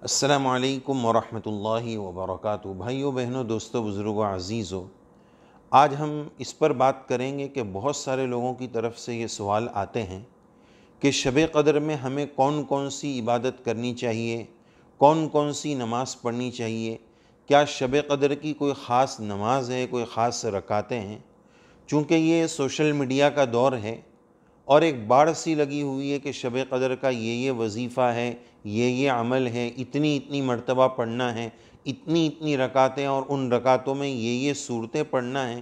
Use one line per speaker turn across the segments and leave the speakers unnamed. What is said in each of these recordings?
السلام علیکم ورحمۃ اللہ وبرکاتہ۔ بھائیوں بہنوں، دوستوں، بزرگوں، عزیزوں، آج ہم اس پر بات کریں گے کہ بہت سارے لوگوں کی طرف سے یہ سوال آتے ہیں کہ شب قدر میں ہمیں کون کون سی عبادت کرنی چاہیے، کون کون سی نماز پڑھنی چاہیے، کیا شب قدر کی کوئی خاص نماز ہے، کوئی خاص رکعتیں ہیں؟ چونکہ یہ سوشل میڈیا کا دور ہے اور ایک باڑ سی لگی ہوئی ہے کہ شب قدر کا یہ وظیفہ ہے، یہ عمل ہے، اتنی مرتبہ پڑھنا ہے، اتنی رکعتیں، اور ان رکعتوں میں یہ صورتیں پڑھنا ہے۔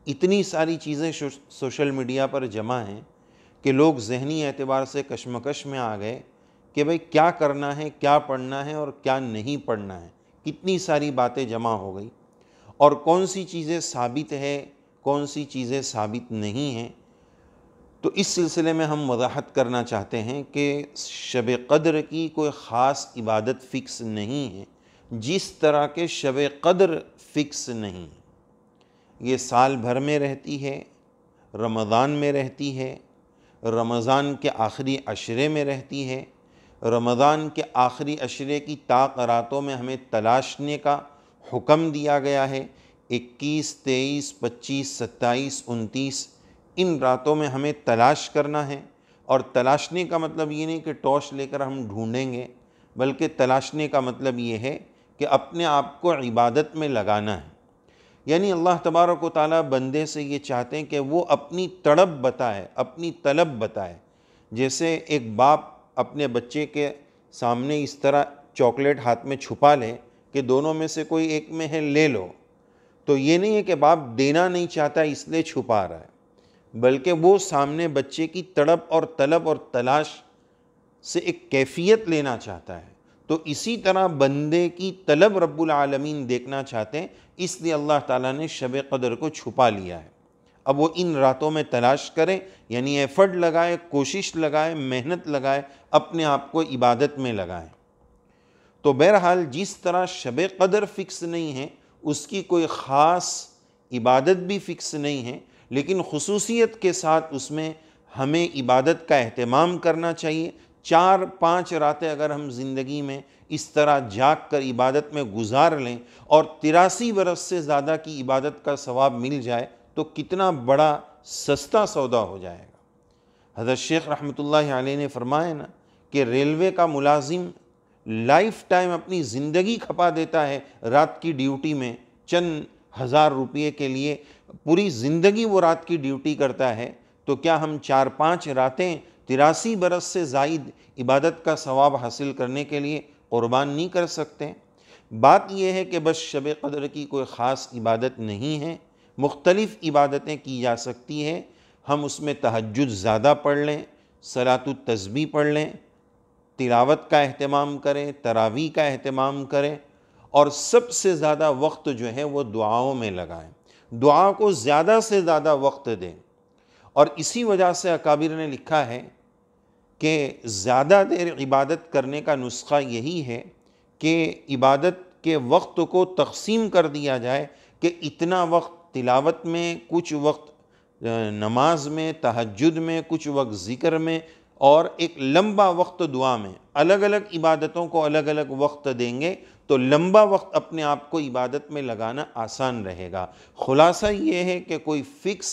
اتنی ساری چیزیں سوشل میڈیا پر جمع ہیں کہ لوگ ذہنی اعتبار سے کشمکش میں آ گئے کہ بھئی کیا کرنا ہے، کیا پڑھنا ہے اور کیا نہیں پڑھنا ہے۔ کتنی ساری باتیں جمع ہو گئی، اور کون سی چیزیں ثابت ہے، کون سی چیزیں ثابت نہیں ہیں۔ تو اس سلسلے میں ہم وضاحت کرنا چاہتے ہیں کہ شب قدر کی کوئی خاص عبادت فکس نہیں ہے، جس طرح کے شب قدر فکس نہیں ہے۔ یہ سال بھر میں رہتی ہے، رمضان میں رہتی ہے، رمضان کے آخری عشرے میں رہتی ہے۔ رمضان کے آخری عشرے کی طاق راتوں میں ہمیں تلاشنے کا حکم دیا گیا ہے۔ 21، 23، 25، 27، 29 ان راتوں میں ہمیں تلاش کرنا ہے، اور تلاشنے کا مطلب یہ نہیں کہ ٹارچ لے کر ہم ڈھونڈیں گے، بلکہ تلاشنے کا مطلب یہ ہے کہ اپنے آپ کو عبادت میں لگانا ہے۔ یعنی اللہ تبارک و تعالیٰ بندے سے یہ چاہتے ہیں کہ وہ اپنی تڑپ بتائے، اپنی طلب بتائے۔ جیسے ایک باپ اپنے بچے کے سامنے اس طرح چاکلیٹ ہاتھ میں چھپا لے کہ دونوں میں سے کوئی ایک میں ہے، لے لو، تو یہ نہیں ہے کہ باپ دینا نہیں چاہتا اس لیے چھپا رہا ہے، بلکہ وہ سامنے بچے کی تڑپ اور طلب اور تلاش سے ایک کیفیت لینا چاہتا ہے۔ تو اسی طرح بندے کی طلب رب العالمین دیکھنا چاہتے ہیں، اس لیے اللہ تعالیٰ نے شب قدر کو چھپا لیا ہے۔ اب وہ ان راتوں میں تلاش کرے، یعنی ایفرٹ لگائے، کوشش لگائے، محنت لگائے، اپنے آپ کو عبادت میں لگائے۔ تو بہرحال جس طرح شب قدر فکس نہیں ہے، اس کی کوئی خاص عبادت بھی فکس نہیں ہے، لیکن خصوصیت کے ساتھ اس میں ہمیں عبادت کا اہتمام کرنا چاہیے۔ 4-5 راتیں اگر ہم زندگی میں اس طرح جاگ کر عبادت میں گزار لیں اور 83 برس سے زیادہ کی عبادت کا ثواب مل جائے تو کتنا بڑا سستا سودا ہو جائے گا۔ حضرت شیخ رحمۃ اللہ علیہ نے فرمایا نا کہ ریلوے کا ملازم لائف ٹائم اپنی زندگی کھپا دیتا ہے رات کی ڈیوٹی میں، چند ہزار روپے کے لیے پوری زندگی وہ رات کی ڈیوٹی کرتا ہے، تو کیا ہم 4-5 راتیں 83 برس سے زائد عبادت کا ثواب حاصل کرنے کے لیے قربان نہیں کر سکتے؟ بات یہ ہے کہ بس شب قدر کی کوئی خاص عبادت نہیں ہے، مختلف عبادتیں کی جا سکتی ہیں۔ ہم اس میں تہجد زیادہ پڑھ لیں، صلاۃ التسبیح پڑھ لیں، تلاوت کا اہتمام کریں، تراویح کا اہتمام کریں، اور سب سے زیادہ وقت جو ہے وہ دعاؤں میں لگائیں، دعا کو زیادہ سے زیادہ وقت دیں۔ اور اسی وجہ سے اکابر نے لکھا ہے کہ زیادہ دیر عبادت کرنے کا نسخہ یہی ہے کہ عبادت کے وقت کو تقسیم کر دیا جائے کہ اتنا وقت تلاوت میں، کچھ وقت نماز میں، تہجد میں، کچھ وقت ذکر میں، اور ایک لمبا وقت دعا میں۔ الگ الگ عبادتوں کو الگ الگ وقت دیں گے تو لمبا وقت اپنے آپ کو عبادت میں لگانا آسان رہے گا۔ خلاصہ یہ ہے کہ کوئی فکس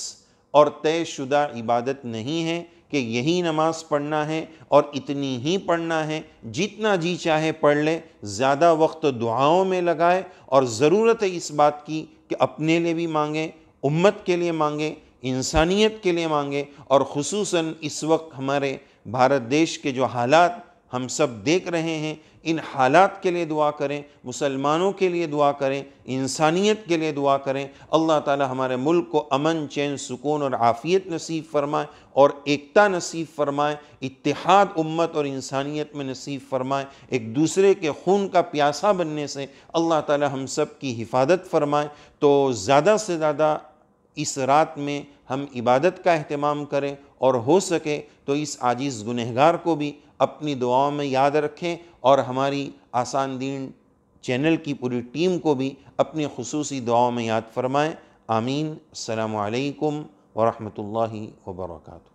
اور طے شدہ عبادت نہیں ہے کہ یہی نماز پڑھنا ہے اور اتنی ہی پڑھنا ہے، جتنا جی چاہے پڑھ لے، زیادہ وقت دعاؤں میں لگائے، اور ضرورت ہے اس بات کی کہ اپنے لیے بھی مانگیں، امت کے لیے مانگیں، انسانیت کے لیے مانگیں، اور خصوصاً اس وقت ہمارے بھارت دیش کے جو حالات ہم سب دیکھ رہے ہیں، ان حالات کے لیے دعا کریں، مسلمانوں کے لیے دعا کریں، انسانیت کے لیے دعا کریں۔ اللہ تعالی ہمارے ملک کو امن، چین، سکون اور عافیت نصیب فرمائے، اور ایکتا نصیب فرمائے، اتحاد امت اور انسانیت میں نصیب فرمائے، ایک دوسرے کے خون کا پیاسا بننے سے اللہ تعالی ہم سب کی حفاظت فرمائے۔ تو زیادہ سے زیادہ اس رات میں ہم عبادت کا اہتمام کریں، اور ہو سکے تو اس عاجز گنہگار کو بھی اپنی دعاؤں میں یاد رکھیں، اور ہماری آسان دین چینل کی پوری ٹیم کو بھی اپنی خصوصی دعاؤں میں یاد فرمائیں۔ آمین۔ السلام علیکم ورحمۃ اللہ وبرکاتہ۔